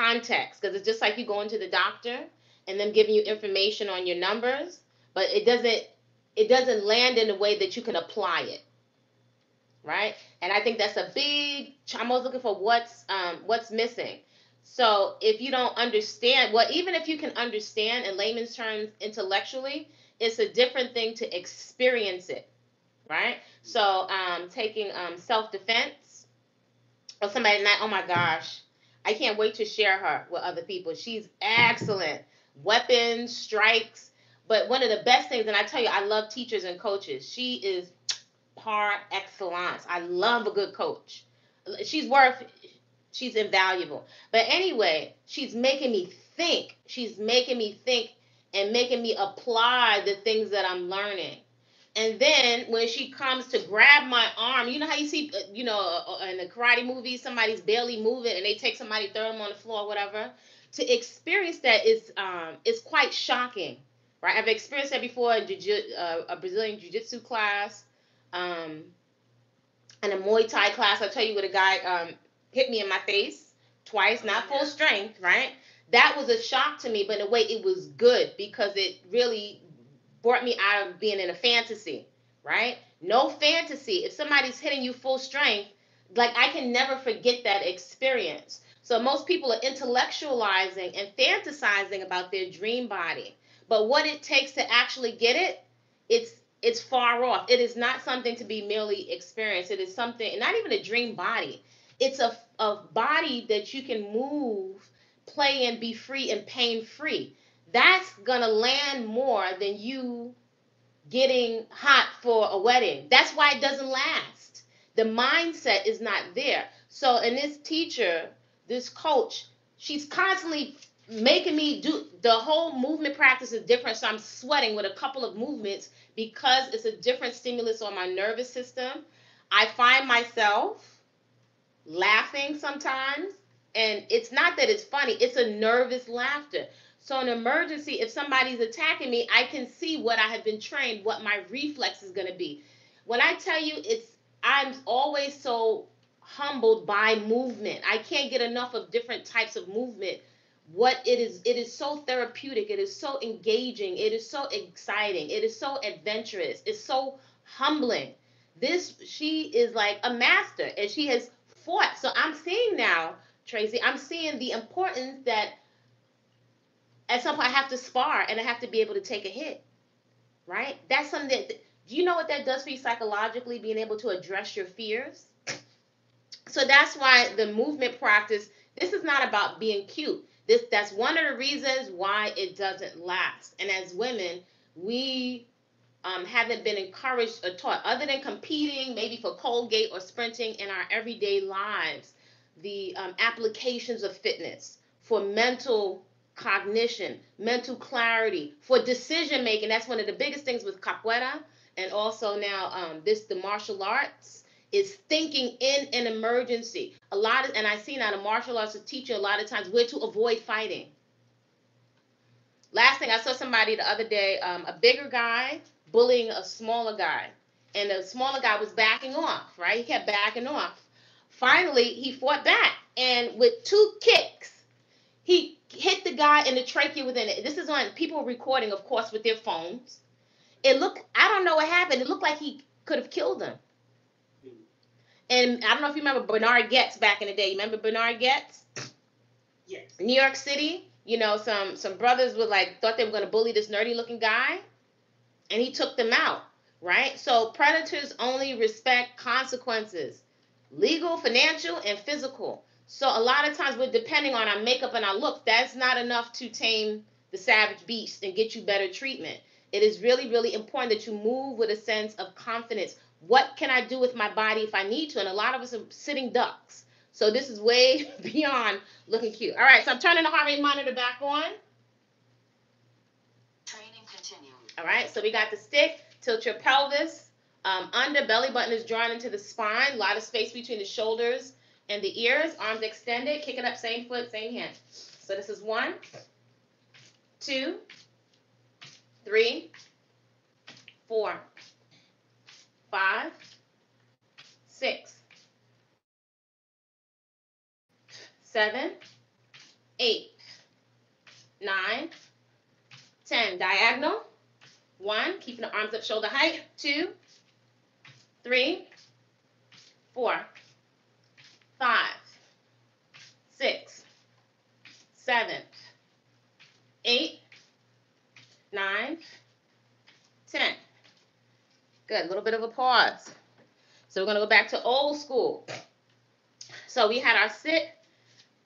context, because it's just like you going to the doctor and them giving you information on your numbers, but it doesn't land in a way that you can apply it, right? And I think that's a big. I'm always looking for what's missing. So if you don't understand, well, even if you can understand in layman's terms intellectually, it's a different thing to experience it, right? So taking self-defense, or somebody not, oh my gosh, I can't wait to share her with other people. She's excellent. Weapons, strikes. But one of the best things, and I tell you, I love teachers and coaches. She is par excellence. I love a good coach. She's worth, she's invaluable. But anyway, she's making me think. She's making me think and making me apply the things that I'm learning. And then when she comes to grab my arm, you know how you see, in the karate movie, somebody's barely moving and they take somebody, throw them on the floor, or whatever. To experience that is quite shocking, right? I've experienced that before in a Brazilian jiu-jitsu class, um, and a Muay Thai class. I tell you what, a guy hit me in my face twice, not full strength, right? That was a shock to me, but in a way it was good because it really brought me out of being in a fantasy, right? No fantasy. If somebody's hitting you full strength, like I can never forget that experience. So most people are intellectualizing and fantasizing about their dream body. But what it takes to actually get it, it's it's far off. It is not something to be merely experienced. It is something, not even a dream body. It's a body that you can move, play, and be free and pain free. That's gonna land more than you getting hot for a wedding. That's why it doesn't last. The mindset is not there. So, and this teacher, this coach, she's constantly making me do the whole movement practice is different. So I'm sweating with a couple of movements because it's a different stimulus on my nervous system. I find myself laughing sometimes, and it's not that it's funny, it's a nervous laughter. So in an emergency, if somebody's attacking me, I can see what I have been trained, what my reflex is going to be. When I tell you, I'm always so humbled by movement. I can't get enough of different types of movement. What it is so therapeutic, it is so engaging, it is so exciting, it is so adventurous, it's so humbling. This She is like a master, and she has fought. So I'm seeing now, Tracy, I'm seeing the importance that at some point I have to spar and I have to be able to take a hit, right? That's something that, do you know what that does for you psychologically, being able to address your fears? So that's why the movement practice, this is not about being cute. That's one of the reasons why it doesn't last. And as women, we haven't been encouraged or taught, other than competing maybe for Colgate or sprinting in our everyday lives, the applications of fitness for mental cognition, mental clarity, for decision making. That's one of the biggest things with capoeira, and also now the martial arts is thinking in an emergency. A lot of, and I see now the martial arts teach you a lot of times where to avoid fighting. Last thing, I saw somebody the other day, a bigger guy bullying a smaller guy, and the smaller guy was backing off. Right, he kept backing off. Finally, he fought back, and with two kicks, he hit the guy in the trachea within it. This is on people recording, of course, with their phones. It looked, I don't know what happened. It looked like he could have killed him. And I don't know if you remember Bernard Goetz back in the day. You remember Bernard Goetz? Yes. New York City. You know, some brothers were like, thought they were going to bully this nerdy looking guy, and he took them out, right? So predators only respect consequences, legal, financial, and physical. So a lot of times we're depending on our makeup and our look. That's not enough to tame the savage beast and get you better treatment. It is really, really important that you move with a sense of confidence. What can I do with my body if I need to? And a lot of us are sitting ducks. So this is way beyond looking cute. All right, so I'm turning the heart rate monitor back on. Training continued. All right, so we got the stick. Tilt your pelvis. Under, belly button is drawn into the spine. A lot of space between the shoulders and the ears. Arms extended. Kick it up, same foot, same hand. So this is 1, 2, 3, 4, 5, 6, 7, 8, 9, 10. Diagonal. 1, keeping the arms up shoulder height. 2, 3, 4, 5, 6, 7, 8, 9, 10. Good. A little bit of a pause. So we're going to go back to old school. So we had our sit,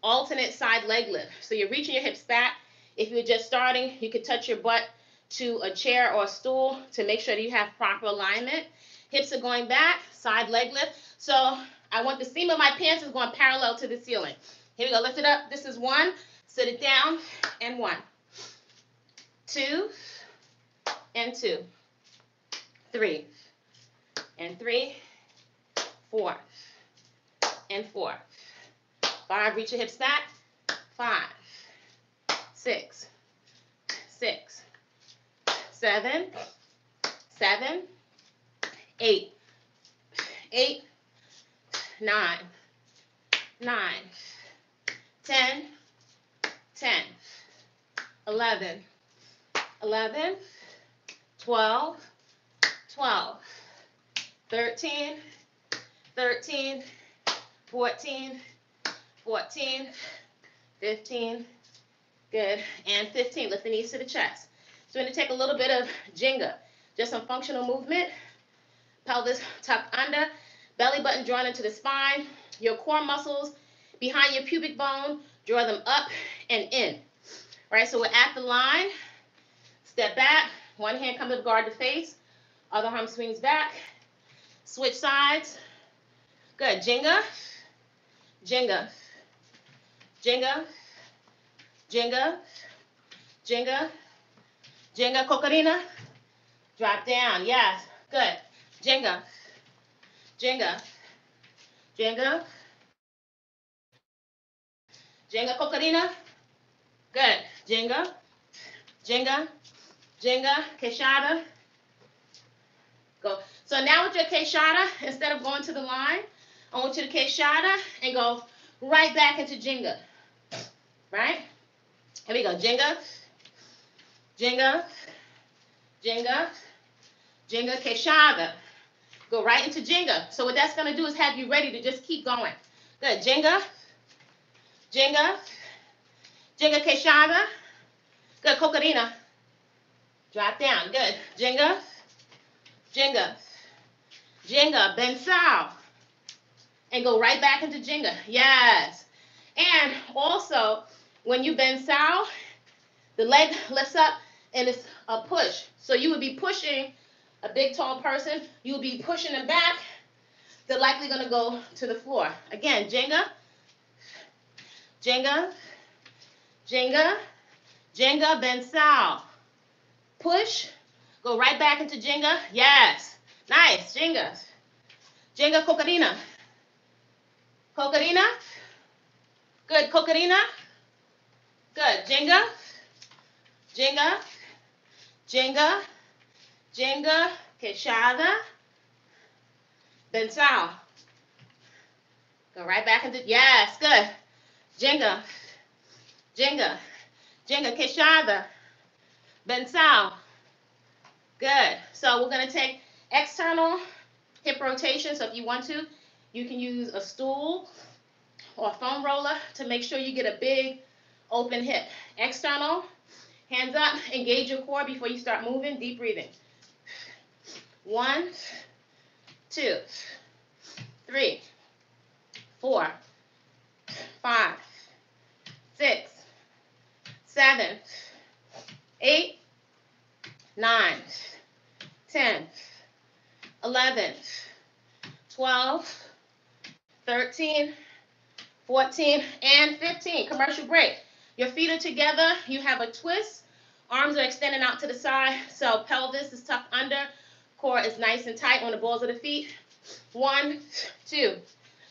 alternate side leg lift. So you're reaching your hips back. If you're just starting, you could touch your butt to a chair or a stool to make sure that you have proper alignment. Hips are going back, side leg lift. So I want the seam of my pants is going parallel to the ceiling. Here we go. Lift it up. This is 1. Sit it down. And 1. 2. And 2. 3. And 3. 4. And 4. 5. Reach your hips back. 5. 6. 6. 7. 7. 8. 8. 9. 9. 10. 10. 11. 11. 12. 12. 13. 13. 14. 14. 15. Good. And 15. Lift the knees to the chest. So we're going to take a little bit of Jenga. Just some functional movement. Pelvis tucked under. Belly button drawn into the spine. Your core muscles behind your pubic bone, draw them up and in. All right, so we're at the line. Step back. One hand comes to guard the face. Other arm swings back. Switch sides. Good. Jenga. Jenga. Jenga. Jenga. Jenga. Jenga. Cocorina. Drop down. Yes. Good. Jenga. Jenga. Jenga. Jenga. Cocorina. Good. Jenga. Jenga. Jenga. Queixada. Go. So now with your queixada, instead of going to the line, I want you to queixada and go right back into Jenga. Right? Here we go. Jenga. Jenga. Jenga. Jenga. Queixada. Go right into Jenga. So what that's going to do is have you ready to just keep going. Good. Jenga. Jenga. Jenga. Queixada. Good. Cocorina. Drop down. Good. Jenga. Jenga. Jenga. Bensao. And go right back into Jenga. Yes. And also, when you bensao, the leg lifts up and it's a push. So you would be pushing a big, tall person. You will be pushing them back. They're likely going to go to the floor. Again, Jenga. Jenga. Jenga. Jenga. Bensao. Push. Go right back into Jenga. Yes. Nice. Jenga. Jenga. Cocorina. Cocorina. Good. Cocorina. Good. Jenga. Jenga. Jenga. Jenga. Queixada. Bensao. Go right back into, yes. Good. Jenga. Jenga. Jenga. Queixada. Bensao. Good. So we're going to take external hip rotation. So if you want to, you can use a stool or a foam roller to make sure you get a big open hip. External, hands up, engage your core before you start moving. Deep breathing. 1, 2, 3, 4, 5, 6, 7, 8, 9, 10, 11, 12, 13, 14, and 15. Commercial break. Your feet are together. You have a twist. Arms are extending out to the side. So pelvis is tucked under. Core is nice and tight on the balls of the feet. 1, 2,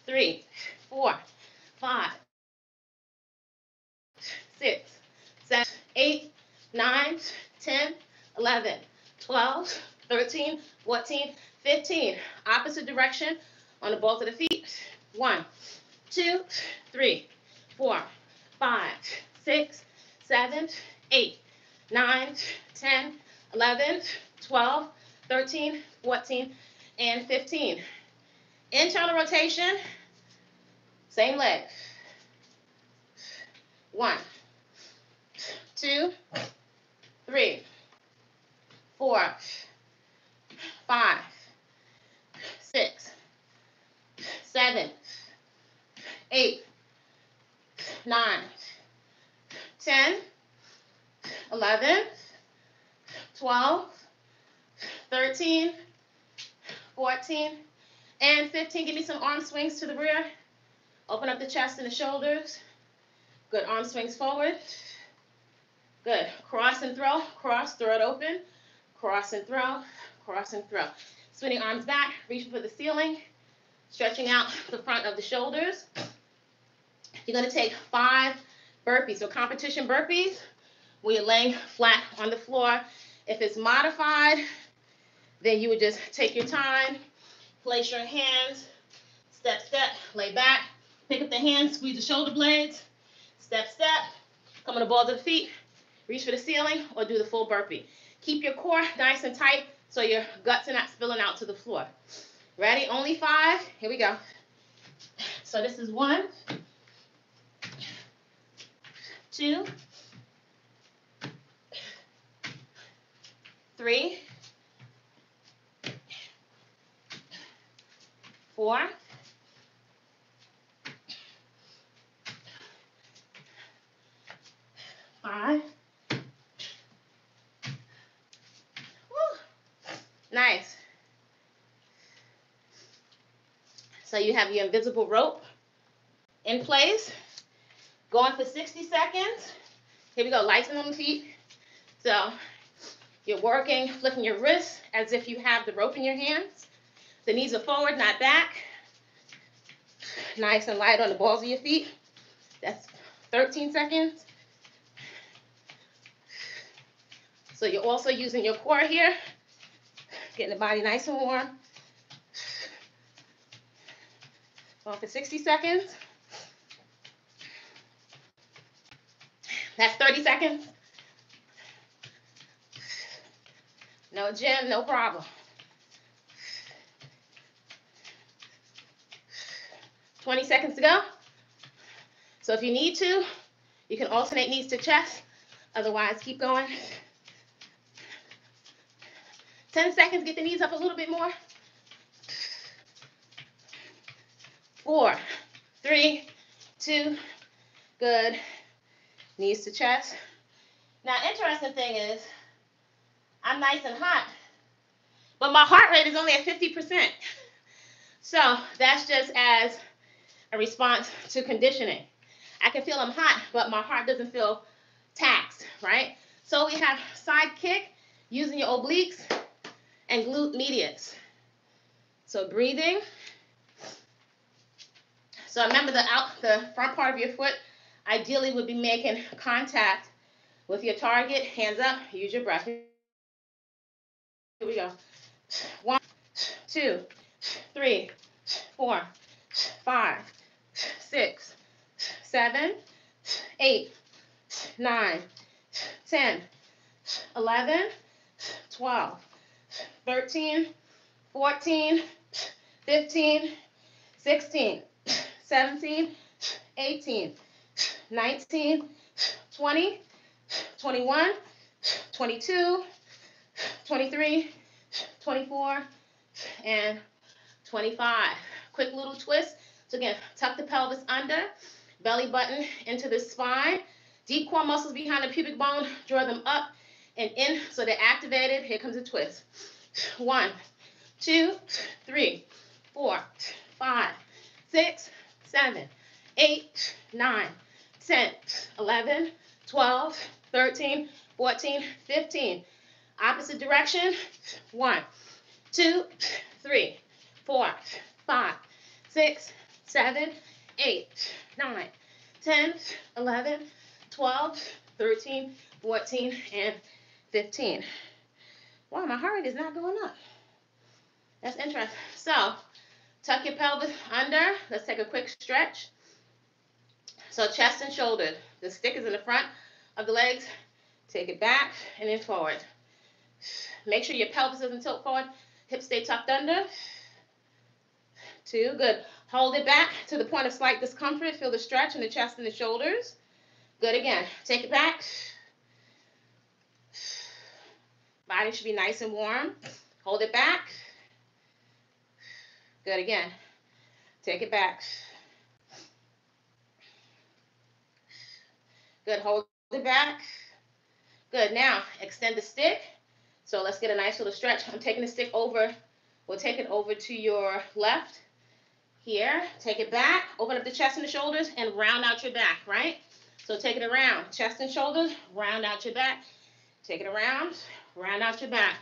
3, 4, 5, 6, 7, 8, 9, 10, 11, 12, 13, 14, 15. Opposite direction on the balls of the feet. 1, 2, 3, 4, 5, 6, 7, 8, 9, 10, 11, 12, 13, 14, and 15. Internal rotation, same leg. 1, 2, 3, 4, 5, 6, 7, 8, 9, 10, 11, 12, 13, 14, and 15. Give me some arm swings to the rear. Open up the chest and the shoulders. Good. Arm swings forward. Good. Cross and throw. Cross, throw it open. Cross and throw. Cross and throw. Swinging arms back, reaching for the ceiling. Stretching out the front of the shoulders. You're going to take 5 burpees. So competition burpees, where you're laying flat on the floor. If it's modified, then you would just take your time, place your hands, step, step, lay back, pick up the hands, squeeze the shoulder blades, step, step, come on the balls of the feet, reach for the ceiling, or do the full burpee. Keep your core nice and tight so your guts are not spilling out to the floor. Ready? Only 5. Here we go. So this is 1, 2, 3, 4, 5. Woo. Nice. So you have your invisible rope in place. Going for 60 seconds. Here we go. Lights on the feet. So you're working, flicking your wrists as if you have the rope in your hands. The knees are forward, not back. Nice and light on the balls of your feet. That's 13 seconds. So you're also using your core here, getting the body nice and warm. Going for 60 seconds. That's 30 seconds. No gym, no problem. 20 seconds to go. So if you need to, you can alternate knees to chest. Otherwise, keep going. 10 seconds, get the knees up a little bit more. 4, 3, 2, good. Knees to chest. Now, interesting thing is, I'm nice and hot, but my heart rate is only at 50%. So that's just as a response to conditioning. I can feel I'm hot, but my heart doesn't feel taxed, right? So we have side kick, using your obliques and glute medius. So breathing. So remember the front part of your foot ideally would be making contact with your target. Hands up, use your breath. Here we go. 1, 2, 3, 4, 5, 6, 7, 8, 9, 10, 11, 12, 13, 14, 15, 16, 17, 18, 19, 20, 21, 22, 23, 24, and 25. Quick little twist. So again, tuck the pelvis under, belly button into the spine. Deep core muscles behind the pubic bone, draw them up and in so they're activated. Here comes a twist. 1, 2, 3, 4, 5, 6, 7, 8, 9, 10, 11, 12, 13, 14, 15. Opposite direction. 1, 2, 3, 4, 5, 6, 7, 8, 9, 10, 11, 12, 13, 14, and 15. Wow, my heart rate is not going up. That's interesting. So, tuck your pelvis under. Let's take a quick stretch. So, chest and shoulders. The stick is in the front of the legs. Take it back and then forward. Make sure your pelvis doesn't tilt forward. Hips stay tucked under. 2, good. Hold it back to the point of slight discomfort. Feel the stretch in the chest and the shoulders. Good again. Take it back. Body should be nice and warm. Hold it back. Good again. Take it back. Good. Hold it back. Good. Now, extend the stick. So let's get a nice little stretch. I'm taking the stick over. We'll take it over to your left. Here. Take it back. Open up the chest and the shoulders and round out your back, right? So take it around. Chest and shoulders. Round out your back. Take it around. Round out your back.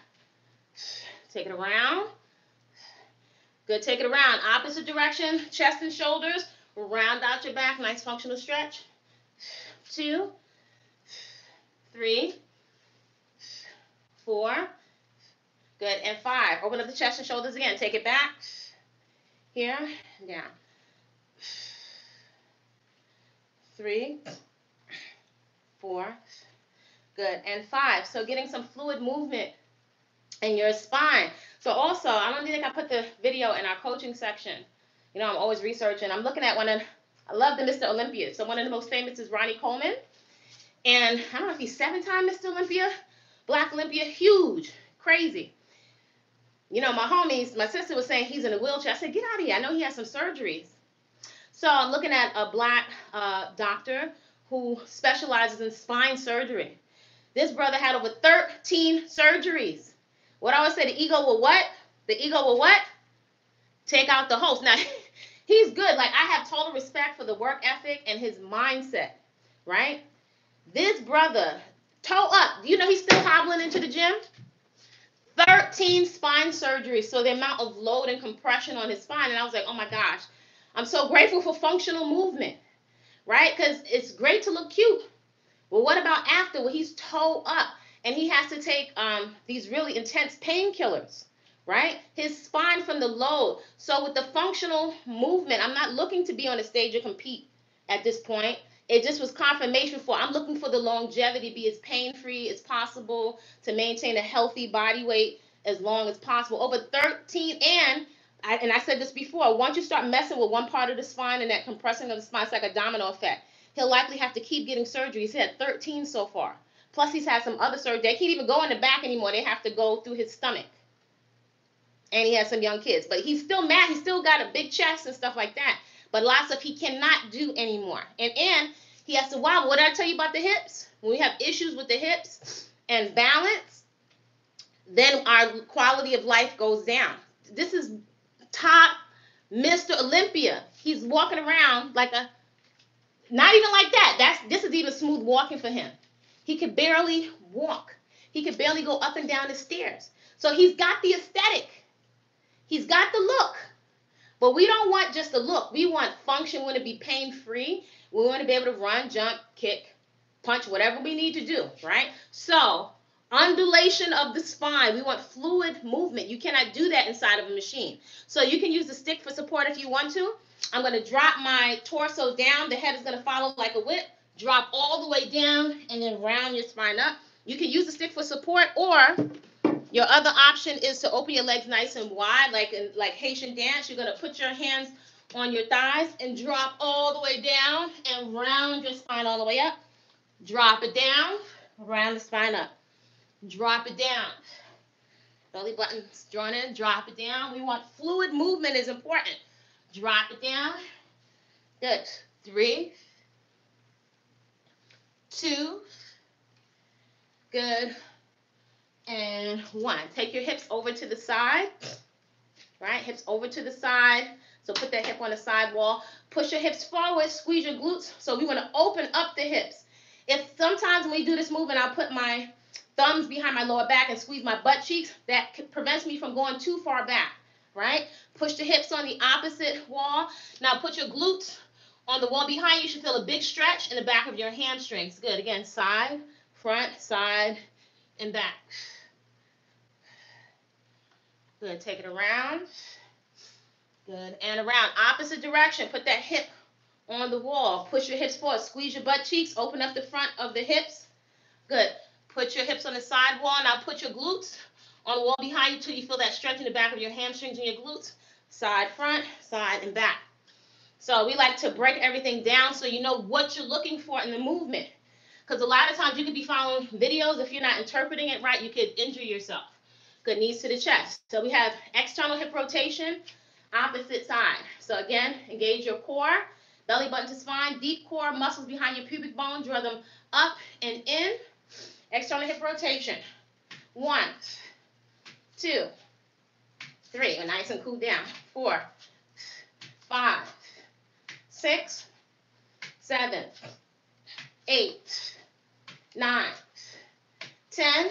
Take it around. Good. Take it around. Opposite direction. Chest and shoulders. Round out your back. Nice functional stretch. 2, 3, 4. Good. And 5. Open up the chest and shoulders again. Take it back. Here. Down. 3, 4. Good. And 5. So getting some fluid movement in your spine. So also, I don't think I put the video in our coaching section. You know, I'm always researching. I'm looking at I love the Mr. Olympia. So one of the most famous is Ronnie Coleman. And I don't know if he's 7-time Mr. Olympia, Black Olympia, huge, crazy. You know, my sister was saying he's in a wheelchair. I said, get out of here. I know he has some surgeries. So I'm looking at a Black doctor who specializes in spine surgery. This brother had over 13 surgeries. What I always say, the ego will what? The ego will what? Take out the host. Now, he's good. Like, I have total respect for the work ethic and his mindset, right? This brother, toe up. You know he's still hobbling into the gym? 13 spine surgeries. So the amount of load and compression on his spine. And I was like, oh my gosh, I'm so grateful for functional movement, right? Because it's great to look cute. Well, what about after? Well, he's toe up and he has to take these really intense painkillers, right? His spine from the load. So with the functional movement, I'm not looking to be on a stage or compete at this point. It just was confirmation for I'm looking for the longevity, be as pain-free as possible, to maintain a healthy body weight as long as possible. Over 13, and I said this before, once you start messing with one part of the spine and that compressing of the spine, it's like a domino effect. He'll likely have to keep getting surgery. He's had 13 so far. Plus, he's had some other surgery. They can't even go in the back anymore. They have to go through his stomach. And he has some young kids. But he's still mad. He's still got a big chest and stuff like that. But lots of he cannot do anymore. And he has to wobble. What did I tell you about the hips? When we have issues with the hips and balance, then our quality of life goes down. This is top Mr. Olympia. He's walking around like a, not even like that. This is even smooth walking for him. He could barely walk. He could barely go up and down the stairs. So he's got the aesthetic. He's got the look. But we don't want just the look. We want function. We want to be pain-free. We want to be able to run, jump, kick, punch, whatever we need to do, right? So undulation of the spine. We want fluid movement. You cannot do that inside of a machine. So you can use the stick for support if you want to. I'm going to drop my torso down. The head is going to follow like a whip. Drop all the way down and then round your spine up. You can use the stick for support, or your other option is to open your legs nice and wide, like Haitian dance. You're going to put your hands on your thighs and drop all the way down and round your spine all the way up. Drop it down, round the spine up. Drop it down. Belly button's drawn in, drop it down. We want fluid movement is important. Drop it down. Good. 3, 2, good, and 1. Take your hips over to the side, right? Hips over to the side. So put that hip on the side wall. Push your hips forward, squeeze your glutes. So we want to open up the hips. If sometimes when we do this movement, I'll put my thumbs behind my lower back and squeeze my butt cheeks, that prevents me from going too far back, right? Push the hips on the opposite wall. Now put your glutes on the wall behind you. You should feel a big stretch in the back of your hamstrings. Good. Again, side, front, side, and back. Good. Take it around. Good. And around. Opposite direction. Put that hip on the wall. Push your hips forward. Squeeze your butt cheeks. Open up the front of the hips. Good. Put your hips on the side wall. Now put your glutes on the wall behind you till you feel that stretch in the back of your hamstrings and your glutes. Side, front, side, and back. So we like to break everything down so you know what you're looking for in the movement. Because a lot of times you could be following videos. If you're not interpreting it right, you could injure yourself. Good, knees to the chest. So we have external hip rotation, opposite side. So again, engage your core, belly button to spine, deep core muscles behind your pubic bone. Draw them up and in. External hip rotation. 1, 2, 3. Nice and cool down. 4, 5, 6, 7, 8, 9, 10,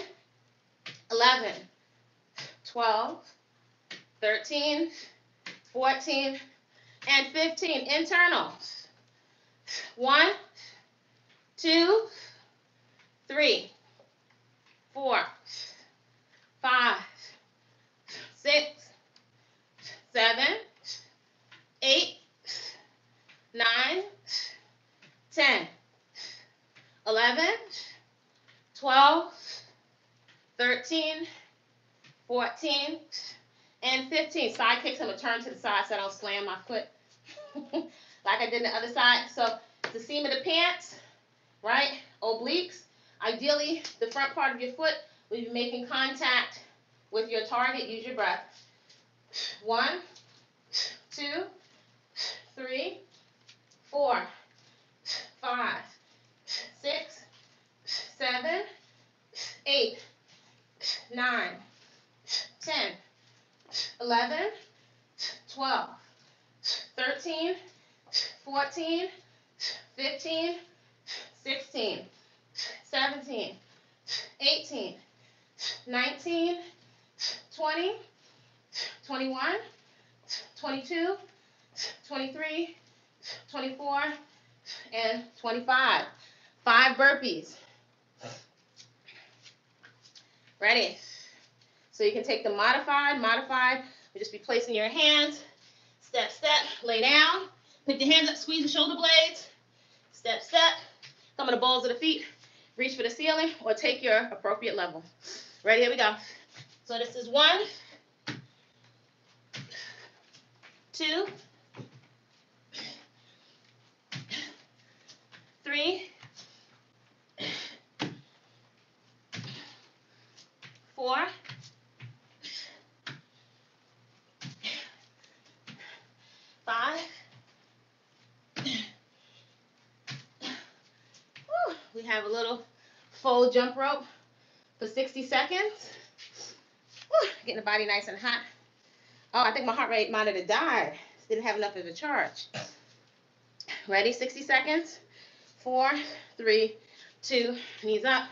11, 12, 13, 14, and 15. Internal. 1, 2, 3, 4, 5, 6, 7, 8, 9, 10, 11, 12, 13, 14, and 15. Side kicks. I'm going to turn to the side so I don't slam my foot like I did the other side. So the seam of the pants, right? Obliques. Ideally, the front part of your foot will be making contact with your target. Use your breath. 1, 2, 3, 4, 5, 6, 7, 8, 9, 10, 11, 12, 13, 14, 15, 16, 17, 18, 19, 20, 21, 22, 23, 24, and 25. 5 burpees. Ready? So you can take the modified. Modified will just be placing your hands. Step, step, lay down. Pick your hands up, squeeze the shoulder blades. Step, step. Come on the balls of the feet. Reach for the ceiling or take your appropriate level. Ready? Here we go. So this is 1, 2, 3, 4, 5. We have a little fold jump rope for 60 seconds. Getting the body nice and hot. Oh, I think my heart rate might have died. Didn't have enough of a charge. Ready? 60 seconds. 4, 3, 2, knees up.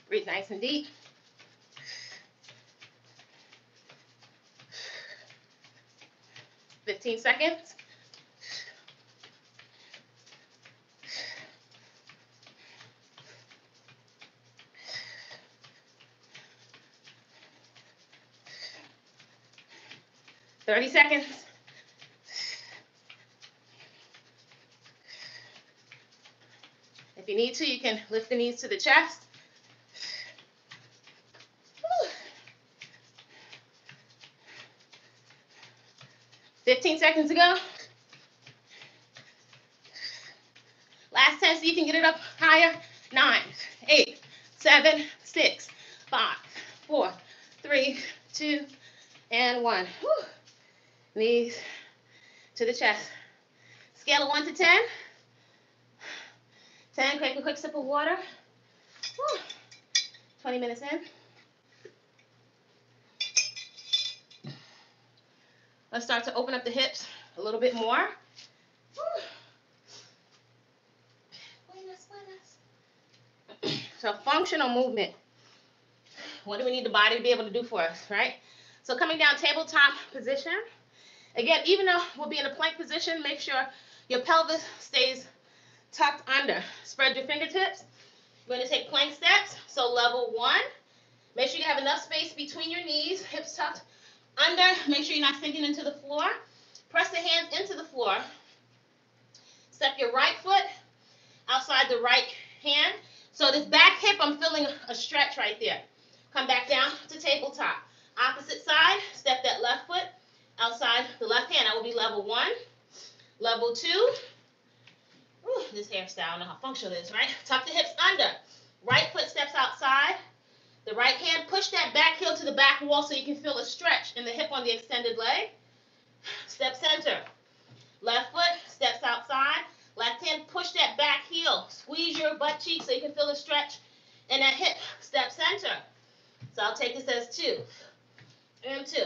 Breathe nice and deep. 15 seconds. Thirty seconds. If you need to, you can lift the knees to the chest. 15 seconds to go. Last 10 so you can get it up higher. 9, 8, 7, 6, 5, 4, 3, 2, and 1. Whew. Knees to the chest. Scale of 1 to 10. 10, take a quick sip of water. Whew. 20 minutes in. Let's start to open up the hips a little bit more. So functional movement. What do we need the body to be able to do for us, right? So coming down tabletop position. Again, even though we'll be in a plank position, make sure your pelvis stays tucked under. Spread your fingertips. We're going to take plank steps. So level 1, Make sure you have enough space between your knees, hips tucked under. Make sure you're not sinking into the floor. Press the hands into the floor. Step your right foot outside the right hand. So this back hip, I'm feeling a stretch right there. Come back down to tabletop. Opposite side, step that left foot outside the left hand. That will be level 1. Level 2. Ooh, this hairstyle, I don't know how functional it is, right? Tuck the hips under. Right foot steps outside. The right hand, push that back heel to the back wall so you can feel a stretch in the hip on the extended leg. Step center. Left foot steps outside. Left hand, push that back heel. Squeeze your butt cheek so you can feel a stretch in that hip. Step center. So I'll take this as 2. And 2.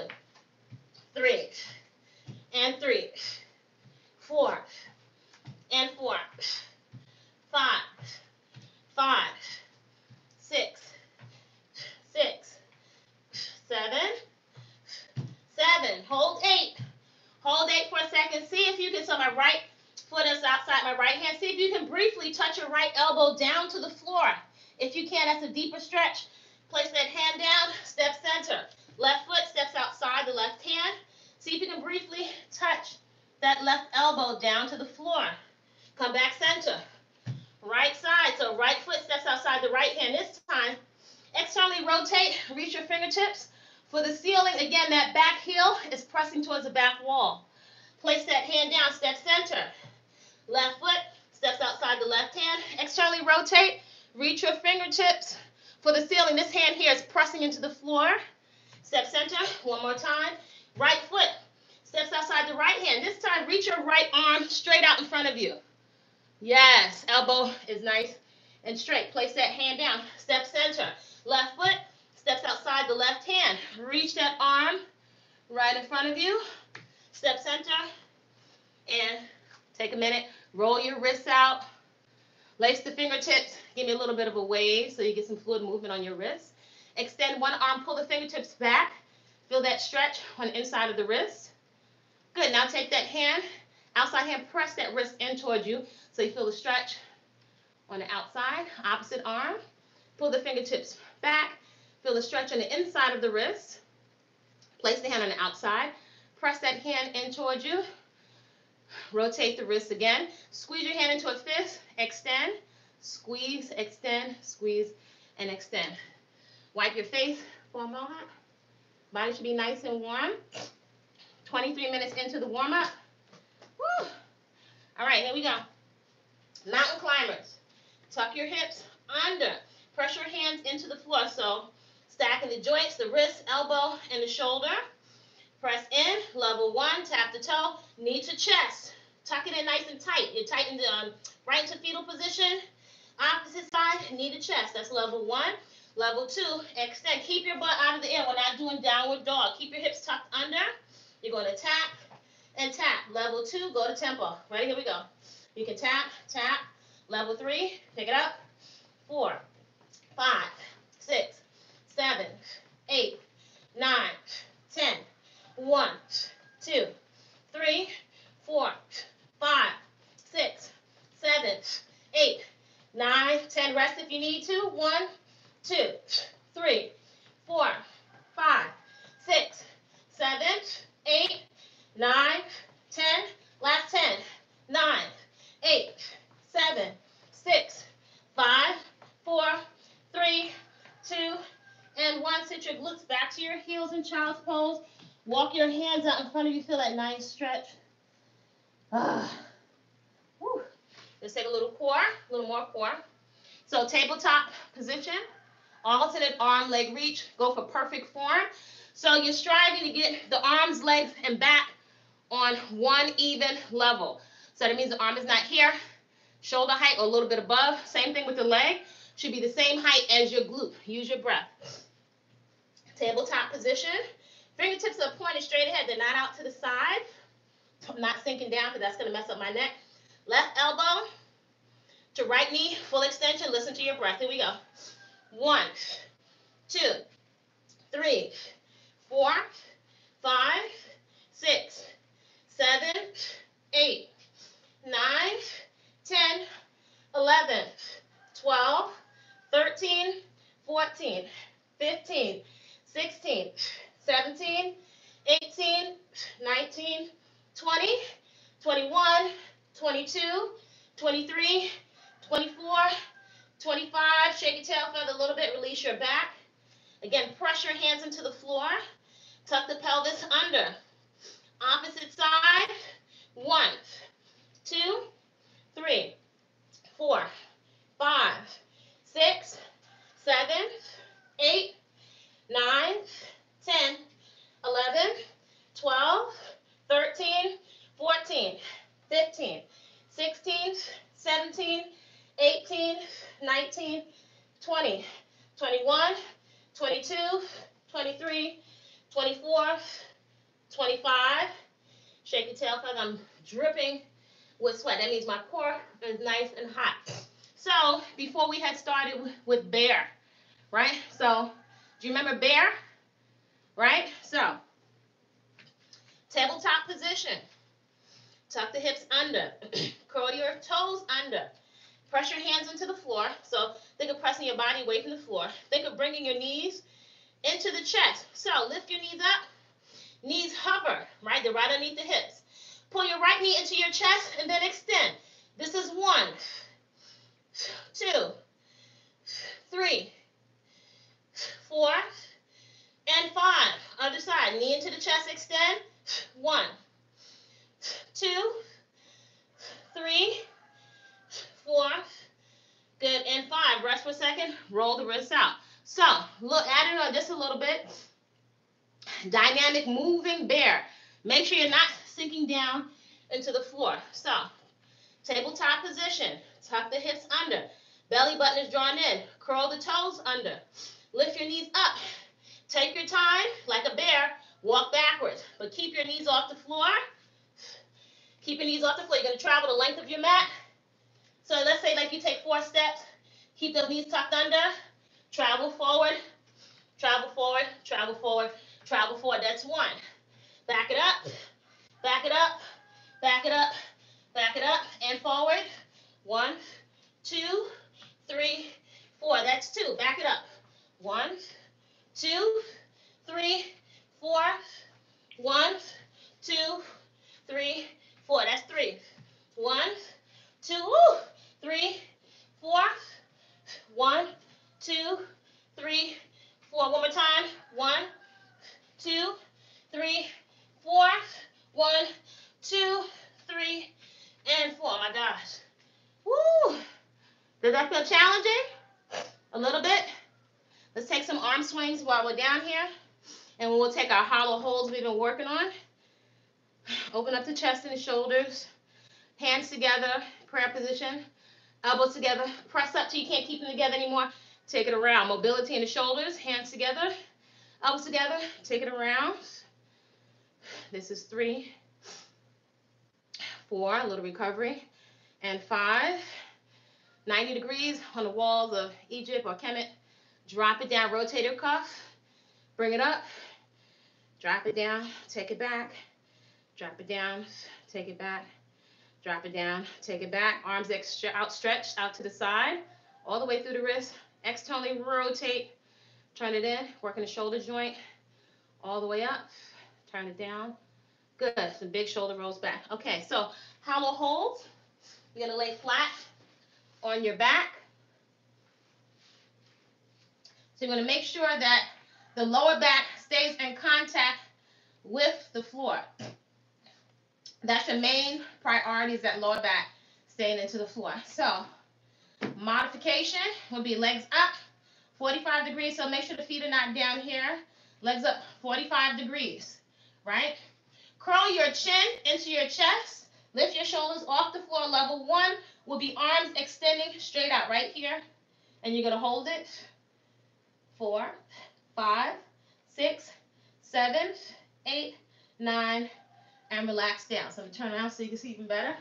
3. And 3. 4. And 4. 5. 5. 6. 6. 7. 7. Hold 8. Hold 8 for a second. See if you can, so my right foot is outside my right hand. See if you can briefly touch your right elbow down to the floor. If you can, that's a deeper stretch. Place that hand down, step center. Left foot steps outside the left hand. See if you can briefly touch that left elbow down to the floor. Come back center. Right side, so right foot steps outside the right hand. This time, externally rotate, reach your fingertips. For the ceiling, again, that back heel is pressing towards the back wall. Place that hand down, step center. Left foot steps outside the left hand. Externally rotate, reach your fingertips. For the ceiling, this hand here is pressing into the floor. Step center, one more time. Right foot steps outside the right hand. This time, reach your right arm straight out in front of you. Yes, elbow is nice and straight. Place that hand down. Step center. Left foot steps outside the left hand. Reach that arm right in front of you. Step center. And take a minute. Roll your wrists out. Lace the fingertips. Give me a little bit of a wave so you get some fluid movement on your wrist. Extend one arm. Pull the fingertips back. Feel that stretch on the inside of the wrist. Good. Now take that hand. Outside hand. Press that wrist in towards you so you feel the stretch on the outside. Opposite arm. Pull the fingertips back. Feel the stretch on the inside of the wrist. Place the hand on the outside. Press that hand in towards you. Rotate the wrist again. Squeeze your hand into a fist. Extend. Squeeze, extend, squeeze, and extend. Wipe your face for a moment. Body should be nice and warm. 23 minutes into the warm-up. Woo. All right, here we go. Mountain climbers. Tuck your hips under. Press your hands into the floor. So stacking the joints, the wrist, elbow, and the shoulder. Press in. Level 1. Tap the toe. Knee to chest. Tuck it in nice and tight. You tighten the right to fetal position. Opposite side, knee to chest. That's level 1. Level 2, extend. Keep your butt out of the air. We're not doing downward dog. Keep your hips tucked under. You're going to tap and tap. Level 2, go to tempo. Ready? Here we go. You can tap, tap. Level 3, pick it up. 4, 5, 6, 7, 8, 9, 10. 1, 2, 3, 4, 5, 6, 7, 8, 9, 10. Rest if you need to. 1, 2, 3, 4, 5, 6, 7, 8, 9, 10. Last 10. 9, 8, 7, 6, 5, 4, 3, 2, and 1. Sit your glutes back to your heels in child's pose. Walk your hands out in front of you. Feel that nice stretch. Woo. Let's take a little core, a little more core. So tabletop position, alternate arm, leg reach. Go for perfect form. So you're striving to get the arms, legs, and back on one even level. So that means the arm is not here, shoulder height or a little bit above. Same thing with the leg. Should be the same height as your glute. Use your breath. Tabletop position. Fingertips are pointed straight ahead. They're not out to the side. Not sinking down because that's going to mess up my neck. Left elbow to right knee, full extension. Listen to your breath. Here we go. 1, 2, 3, 4, 5, 6, 7, 8, 9, 10, 11, 12, 13, 14, 15, 19, 20, 21, 22, 23, 24, 25. Shake your tail feather a little bit, release your back. Again, press your hands into the floor. Tuck the pelvis under. Opposite side. 1, 2, 3, 4, 5, 6, 7, 8, 9, 10, 11, 12, 13, 14, 15, 16, 17, 18, 19, 20, 21, 22, 23, 24, 25. Shake your tail feather. I'm dripping with sweat. That means my core is nice and hot. So before we had started with bear, right? So do you remember bear? Right? So tabletop position. Tuck the hips under. Curl your toes under. Press your hands into the floor. So think of pressing your body away from the floor. Think of bringing your knees into the chest. So lift your knees up. Knees hover, right? They're right underneath the hips. Pull your right knee into your chest and then extend. This is 1, 2, 3, 4, and 5. Other side. Knee into the chest, extend. 1, 2, 3, 4. Good. And 5. Rest for a second. Roll the wrists out. So, look, add it on just a little bit. Dynamic moving bear. Make sure you're not sinking down into the floor. So, tabletop position. Tuck the hips under. Belly button is drawn in. Curl the toes under. Lift your knees up. Take your time, like a bear. Walk backwards, but keep your knees off the floor. Keep your knees off the floor. You're going to travel the length of your mat. So let's say like you take 4 steps. Keep those knees tucked under. Travel forward. Travel forward. Travel forward. Travel forward. That's 1. Back it up. Back it up. Back it up. Back it up. And forward. 1, 2, 3, 4. That's 2. Back it up. 1, 2, 3, 4. 1, 2, 3, 4. That's 3. 1, 2, 3, 4. 1, 2, 3, 4. One more time. 1, 2, 3, 4. 1, 2, 3, and 4. My gosh. Woo! Does that feel challenging? A little bit? Let's take some arm swings while we're down here. And we'll take our hollow holds we've been working on. Open up the chest and the shoulders. Hands together, prayer position. Elbows together. Press up till you can't keep them together anymore. Take it around. Mobility in the shoulders. Hands together. Elbows together. Take it around. This is 3, 4. A little recovery. And 5. 90 degrees on the walls of Egypt or Kemet. Drop it down. Rotate your cuff. Bring it up. Drop it down. Take it back. Drop it down. Take it back. Drop it down. Take it back. Arms outstretched out to the side. All the way through the wrist. Externally rotate. Turn it in. Working the shoulder joint. All the way up. Turn it down. Good. Some big shoulder rolls back. Okay, so hollow holds. You're going to lay flat on your back. So you're going to make sure that the lower back stays in contact with the floor. That's your main priority, is that lower back staying into the floor. So modification would be legs up 45 degrees. So make sure the feet are not down here. Legs up 45 degrees, right? Curl your chin into your chest. Lift your shoulders off the floor. Level 1 will be arms extending straight out right here. And you're going to hold it. 4, 5, 6, 7, 8, 9, and relax down. So I'm going to turn around so you can see even better.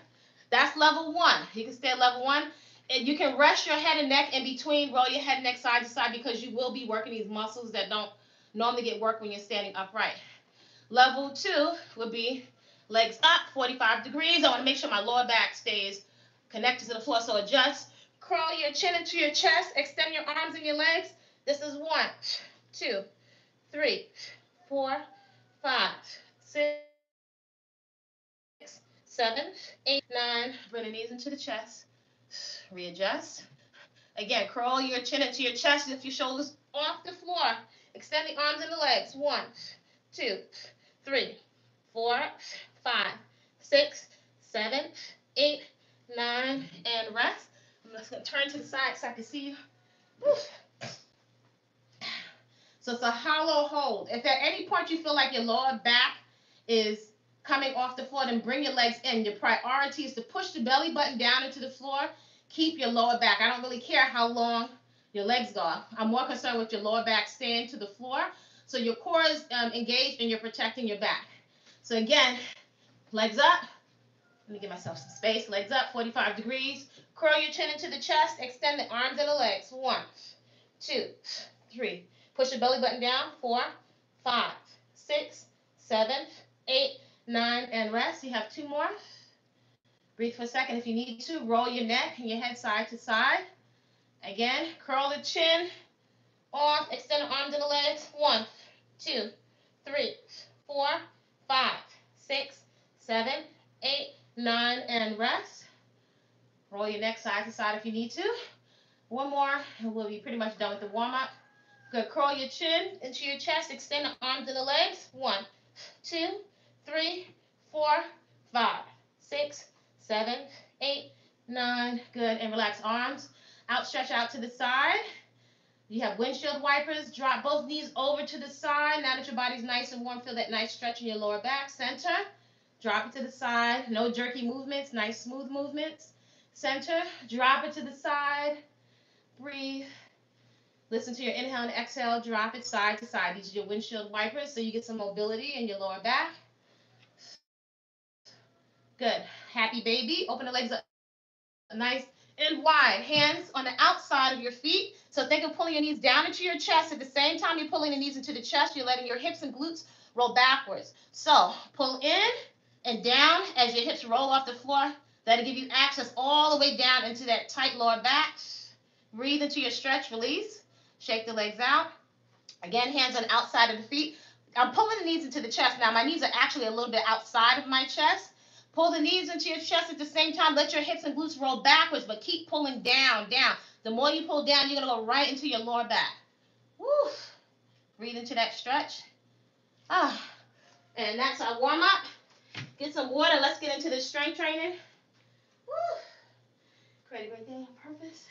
That's level 1. You can stay at level 1. And you can rest your head and neck in between. Roll your head and neck side to side because you will be working these muscles that don't normally get worked when you're standing upright. Level 2 would be legs up 45 degrees. I want to make sure my lower back stays connected to the floor. So adjust. Curl your chin into your chest. Extend your arms and your legs. This is 1, 2, 3, 4, 5, 6. 7, 8, 9. Bring the knees into the chest. Readjust. Again, curl your chin into your chest. Lift your shoulders off the floor. Extend the arms and the legs. 1, 2, 3, 4, 5, 6, 7, 8, 9, and rest. I'm just going to turn to the side so I can see you. Whew. So it's a hollow hold. If at any point you feel like your lower back is coming off the floor, then bring your legs in. Your priority is to push the belly button down into the floor. Keep your lower back. I don't really care how long your legs go. I'm more concerned with your lower back staying to the floor. So your core is engaged and you're protecting your back. So again, legs up. Let me give myself some space. Legs up, 45 degrees. Curl your chin into the chest. Extend the arms and the legs. 1, 2, 3. Push your belly button down. 4, 5, 6, 7, 8, 9, and rest. You have 2 more. Breathe for a second if you need to. Roll your neck and your head side to side. Again, curl the chin off. Extend the arms and the legs. 1, 2, 3, 4, 5, 6, 7, 8, 9, and rest. Roll your neck side to side if you need to. 1 more, and we'll be pretty much done with the warm-up. Good. Curl your chin into your chest. Extend the arms and the legs. 1, 2, 3, 4, 5, 6, 7, 8, 9. Good. And relax arms. Outstretch out to the side. You have windshield wipers. Drop both knees over to the side. Now that your body's nice and warm, feel that nice stretch in your lower back. Center. Drop it to the side. No jerky movements. Nice smooth movements. Center. Drop it to the side. Breathe. Listen to your inhale and exhale. Drop it side to side. These are your windshield wipers, so you get some mobility in your lower back. Good. Happy baby. Open the legs up nice and wide. Hands on the outside of your feet. So think of pulling your knees down into your chest. At the same time you're pulling the knees into the chest, you're letting your hips and glutes roll backwards. So pull in and down as your hips roll off the floor. That'll give you access all the way down into that tight lower back. Breathe into your stretch, release. Shake the legs out. Again, hands on the outside of the feet. I'm pulling the knees into the chest. Now, my knees are actually a little bit outside of my chest. Pull the knees into your chest at the same time. Let your hips and glutes roll backwards, but keep pulling down, down. The more you pull down, you're going to go right into your lower back. Woo. Breathe into that stretch. And that's our warm-up. Get some water. Let's get into the strength training. Woo. Credit right there on purpose.